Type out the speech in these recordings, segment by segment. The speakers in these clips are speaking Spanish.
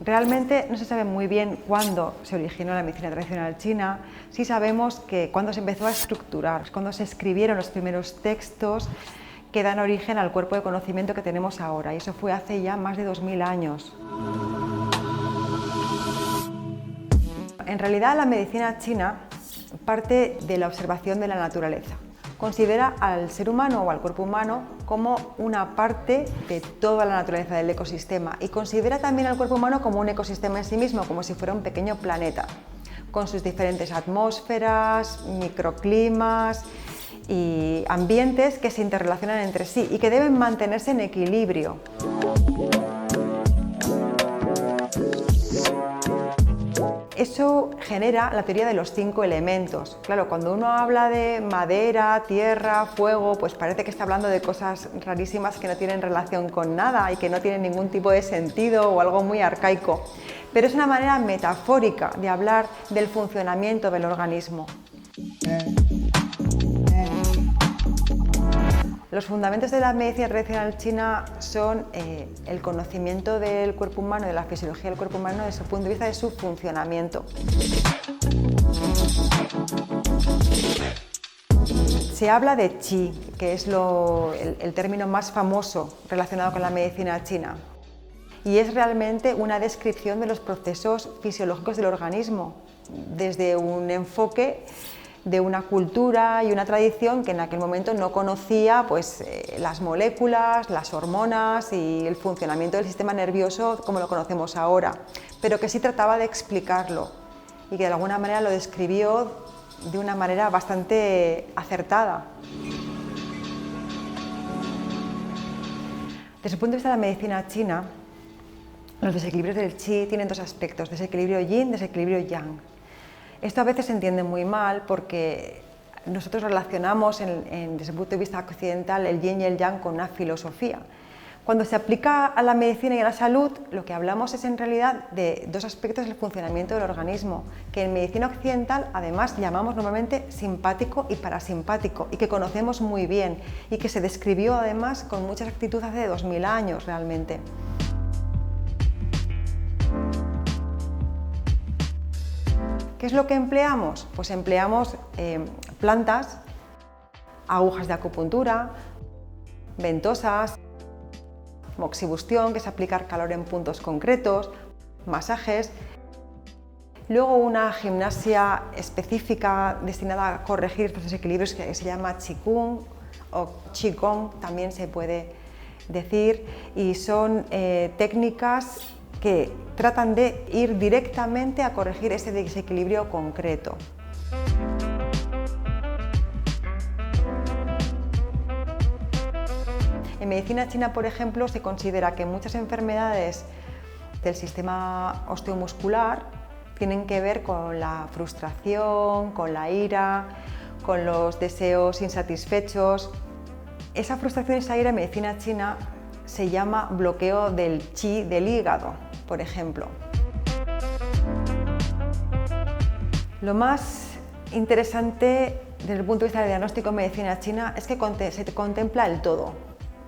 Realmente no se sabe muy bien cuándo se originó la medicina tradicional china, sí sabemos que cuando se empezó a estructurar, cuando se escribieron los primeros textos que dan origen al cuerpo de conocimiento que tenemos ahora, y eso fue hace ya más de 2000 años. En realidad la medicina china parte de la observación de la naturaleza. Considera al ser humano o al cuerpo humano como una parte de toda la naturaleza del ecosistema y considera también al cuerpo humano como un ecosistema en sí mismo, como si fuera un pequeño planeta, con sus diferentes atmósferas, microclimas y ambientes que se interrelacionan entre sí y que deben mantenerse en equilibrio. Eso genera la teoría de los 5 elementos. Claro, cuando uno habla de madera, tierra, fuego, pues parece que está hablando de cosas rarísimas que no tienen relación con nada y que no tienen ningún tipo de sentido o algo muy arcaico. Pero es una manera metafórica de hablar del funcionamiento del organismo. Los fundamentos de la medicina tradicional china son el conocimiento del cuerpo humano, de la fisiología del cuerpo humano desde el punto de vista de su funcionamiento. Se habla de qi, que es el término más famoso relacionado con la medicina china, y es realmente una descripción de los procesos fisiológicos del organismo, desde un enfoque de una cultura y una tradición que en aquel momento no conocía pues, las moléculas, las hormonas y el funcionamiento del sistema nervioso como lo conocemos ahora, pero que sí trataba de explicarlo y que de alguna manera lo describió de una manera bastante acertada. Desde el punto de vista de la medicina china, los desequilibrios del qi tienen dos aspectos, desequilibrio yin, desequilibrio yang. Esto a veces se entiende muy mal porque nosotros relacionamos desde el punto de vista occidental el yin y el yang con una filosofía. Cuando se aplica a la medicina y a la salud, lo que hablamos es en realidad de dos aspectos del funcionamiento del organismo, que en medicina occidental además llamamos normalmente simpático y parasimpático y que conocemos muy bien y que se describió además con mucha exactitud hace 2000 años realmente. ¿Qué es lo que empleamos? Pues empleamos plantas, agujas de acupuntura, ventosas, moxibustión, que es aplicar calor en puntos concretos, masajes. Luego una gimnasia específica destinada a corregir estos desequilibrios que se llama Qigong o Qigong, también se puede decir, y son técnicas que tratan de ir directamente a corregir ese desequilibrio concreto. En medicina china, por ejemplo, se considera que muchas enfermedades del sistema osteomuscular tienen que ver con la frustración, con la ira, con los deseos insatisfechos. Esa frustración y esa ira en medicina china se llama bloqueo del qi del hígado, por ejemplo. Lo más interesante desde el punto de vista del diagnóstico en medicina china es que se contempla el todo.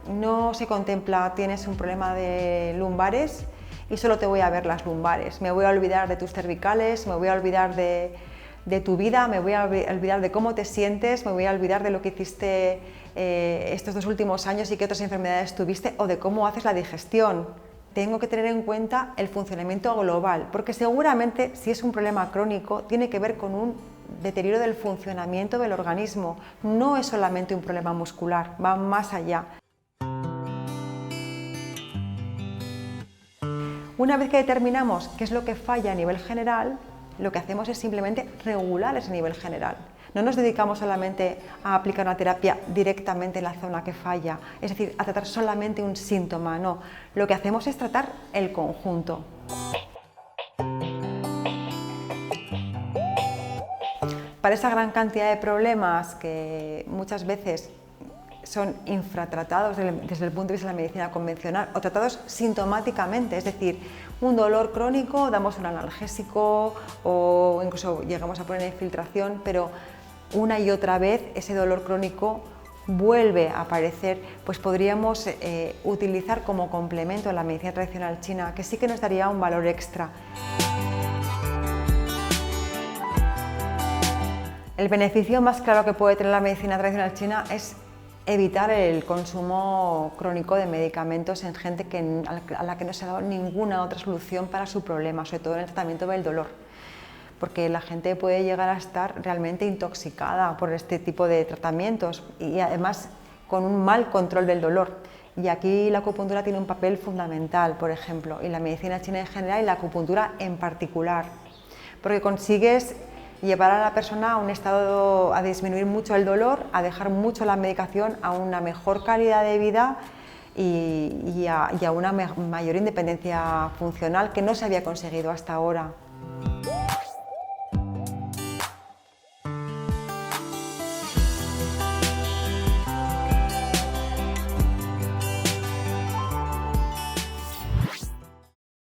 No se contempla, tienes un problema de lumbares y solo te voy a ver las lumbares. Me voy a olvidar de tus cervicales, me voy a olvidar de tu vida, me voy a olvidar de cómo te sientes, me voy a olvidar de lo que hiciste estos 2 últimos años y qué otras enfermedades tuviste o de cómo haces la digestión. Tengo que tener en cuenta el funcionamiento global, porque seguramente si es un problema crónico tiene que ver con un deterioro del funcionamiento del organismo. No es solamente un problema muscular, va más allá. Una vez que determinamos qué es lo que falla a nivel general, lo que hacemos es simplemente regular ese nivel general. No nos dedicamos solamente a aplicar una terapia directamente en la zona que falla, es decir, a tratar solamente un síntoma, no. Lo que hacemos es tratar el conjunto. Para esa gran cantidad de problemas que muchas veces son infratratados desde el punto de vista de la medicina convencional o tratados sintomáticamente, es decir, un dolor crónico, damos un analgésico o incluso llegamos a poner infiltración, pero una y otra vez ese dolor crónico vuelve a aparecer, pues podríamos utilizar como complemento a la medicina tradicional china, que sí que nos daría un valor extra. El beneficio más claro que puede tener la medicina tradicional china es evitar el consumo crónico de medicamentos en gente a la que no se ha dado ninguna otra solución para su problema, sobre todo en el tratamiento del dolor, porque la gente puede llegar a estar realmente intoxicada por este tipo de tratamientos y además con un mal control del dolor. Y aquí la acupuntura tiene un papel fundamental, por ejemplo, y la medicina china en general y la acupuntura en particular, porque consigues llevar a la persona a un estado, a disminuir mucho el dolor, a dejar mucho la medicación, a una mejor calidad de vida y a una mayor independencia funcional que no se había conseguido hasta ahora.